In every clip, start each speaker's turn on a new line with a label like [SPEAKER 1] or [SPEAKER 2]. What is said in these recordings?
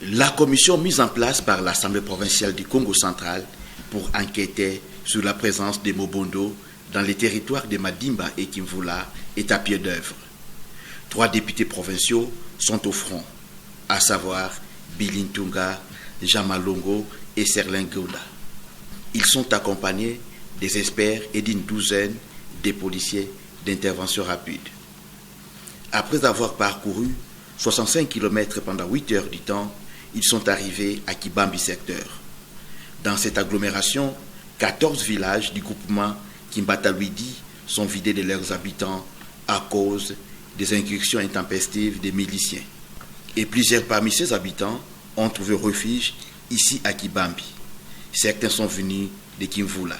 [SPEAKER 1] La commission mise en place par l'Assemblée provinciale du Congo central pour enquêter sur la présence des Mobondo dans les territoires de Madimba et Kimvula est à pied d'œuvre. 3 députés provinciaux sont au front, à savoir Bilintunga, Jamalongo et Serlin Gonda. Ils sont accompagnés des experts et d'une douzaine de policiers d'intervention rapide. Après avoir parcouru 65 km pendant 8 heures du temps, ils sont arrivés à Kibambi secteur. Dans cette agglomération, 14 villages du groupement Kimbataluidi sont vidés de leurs habitants à cause des incursions intempestives des miliciens. Et plusieurs parmi ces habitants ont trouvé refuge ici à Kibambi. Certains sont venus de Kimvula.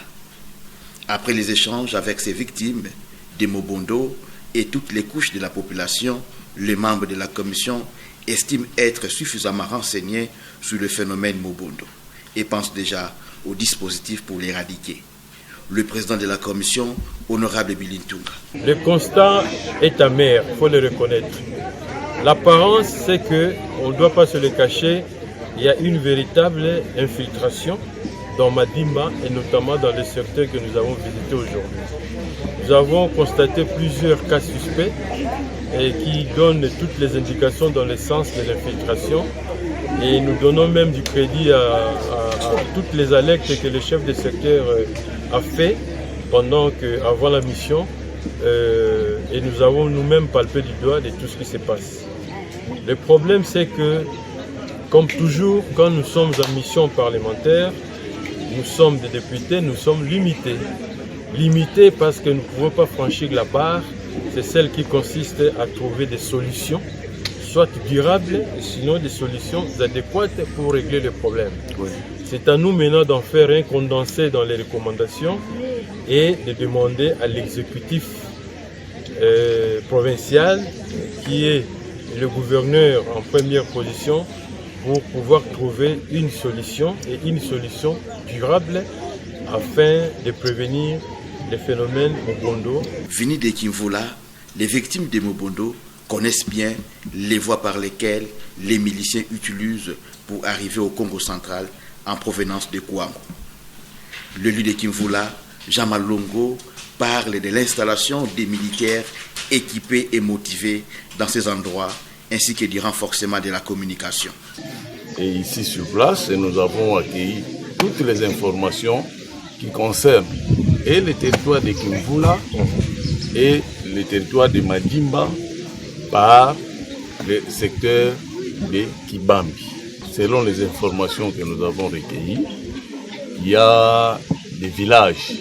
[SPEAKER 1] Après les échanges avec ces victimes des Mobondo et toutes les couches de la population, les membres de la commission estiment être suffisamment renseignés sur le phénomène Mobondo et pensent déjà au dispositif pour l'éradiquer. Le président de la commission, honorable Bilintunga.
[SPEAKER 2] Le constat est amer, il faut le reconnaître. L'apparence, c'est qu'on ne doit pas se le cacher, il y a une véritable infiltration dans Madimba et notamment dans les secteurs que nous avons visités aujourd'hui. Nous avons constaté plusieurs cas suspects et qui donnent toutes les indications dans le sens de l'infiltration. Et nous donnons même du crédit à toutes les alertes que le chef de secteur a fait avant la mission. Et nous avons nous-mêmes palpé du doigt de tout ce qui se passe. Le problème, c'est que, comme toujours, quand nous sommes en mission parlementaire, nous sommes des députés, nous sommes limités. Limités parce que nous ne pouvons pas franchir la barre, c'est celle qui consiste à trouver des solutions, soit durables, sinon des solutions adéquates pour régler le problème. Oui. C'est à nous maintenant d'en faire un condensé dans les recommandations et de demander à l'exécutif provincial, qui est le gouverneur en première position, pour pouvoir trouver une solution et une solution durable afin de prévenir les phénomènes Mobondo.
[SPEAKER 1] Venus de Kimvula, les victimes de Mobondo connaissent bien les voies par lesquelles les miliciens utilisent pour arriver au Congo central en provenance de Kouamou. L'élu de Kimvula, Jamalongo, parle de l'installation des militaires équipés et motivés dans ces endroits, ainsi que du renforcement de la communication.
[SPEAKER 3] Et ici sur place, nous avons accueilli toutes les informations qui concernent et le territoire de Kimvula et le territoire de Madimba par le secteur de Kibambi. Selon les informations que nous avons recueillies, il y a des villages,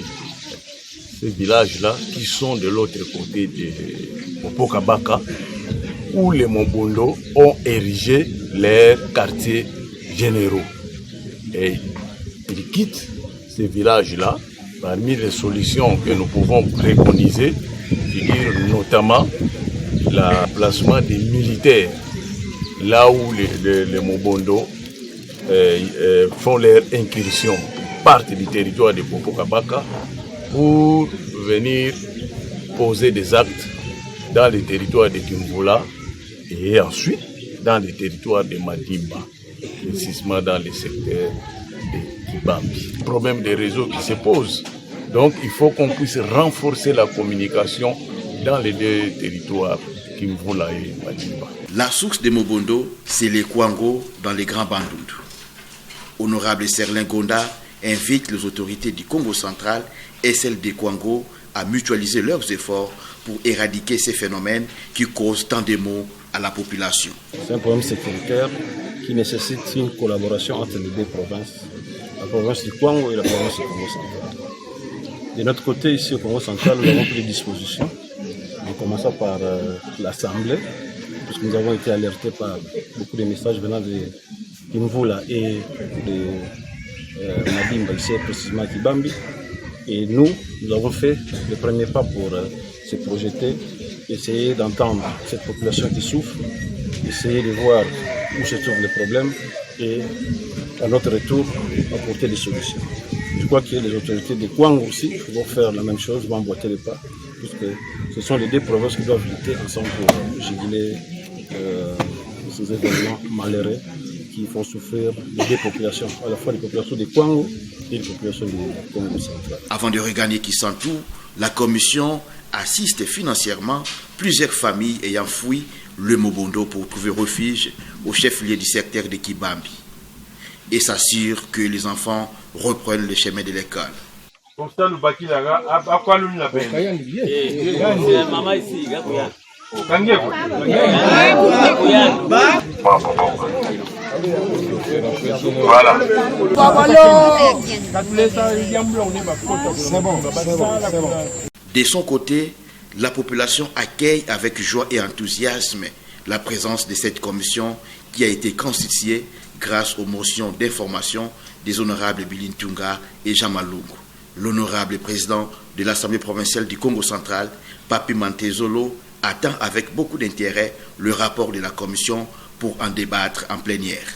[SPEAKER 3] ces villages-là qui sont de l'autre côté de Mopokabaka, où les Mobondo ont érigé leurs quartiers généraux. Et ils quittent ces villages-là. Parmi les solutions que nous pouvons préconiser, figure notamment le placement des militaires, là où les Mobondo font leur incursion, partent du territoire de Popokabaka pour venir poser des actes dans les territoires de Kimvula et ensuite dans les territoires de Madimba, précisément dans les secteurs de Kibambi. Problème des réseaux qui se pose. Donc il faut qu'on puisse renforcer la communication dans les deux territoires, Kimvula et Madimba.
[SPEAKER 1] La source de Mobondo, c'est les Kwango dans les Grands Bandouds. Honorable Serlin Gonda invite les autorités du Congo central et celles des Kwango à mutualiser leurs efforts pour éradiquer ces phénomènes qui causent tant de maux à la population.
[SPEAKER 4] C'est un problème sécuritaire qui nécessite une collaboration entre les deux provinces, la province du Kwango et la province du Congo central. De notre côté, ici au Congo central, nous avons pris des dispositions, en commençant par l'Assemblée, puisque nous avons été alertés par beaucoup de messages venant de Kimvula et de Madimba, ici précisément à Kibambi. Et nous avons fait le premier pas pour se projeter, essayer d'entendre cette population qui souffre, essayer de voir où se trouvent les problèmes et à notre retour apporter des solutions. Je crois que les autorités de Kwango aussi vont faire la même chose, vont emboîter les pas, puisque ce sont les deux provinces qui doivent lutter ensemble pour juguler ces événements malheureux qui font souffrir les deux populations, à la fois les populations de Kwango et les populations du Congo central.
[SPEAKER 1] Avant de regagner Kisantu, la commission assiste financièrement plusieurs familles ayant fui le Mobondo pour trouver refuge au chef-lieu du secteur de Kibambi et s'assure que les enfants reprennent le chemin de l'école.
[SPEAKER 2] Comme ça, le baki là, à quoi nous la peine? Maman ici,
[SPEAKER 1] Voilà. De son côté, la population accueille avec joie et enthousiasme la présence de cette commission qui a été constituée grâce aux motions d'information des honorables Bilin Tunga et Jean Malungu. L'honorable président de l'Assemblée provinciale du Congo central, Papi Mantezolo, attend avec beaucoup d'intérêt le rapport de la commission pour en débattre en plénière.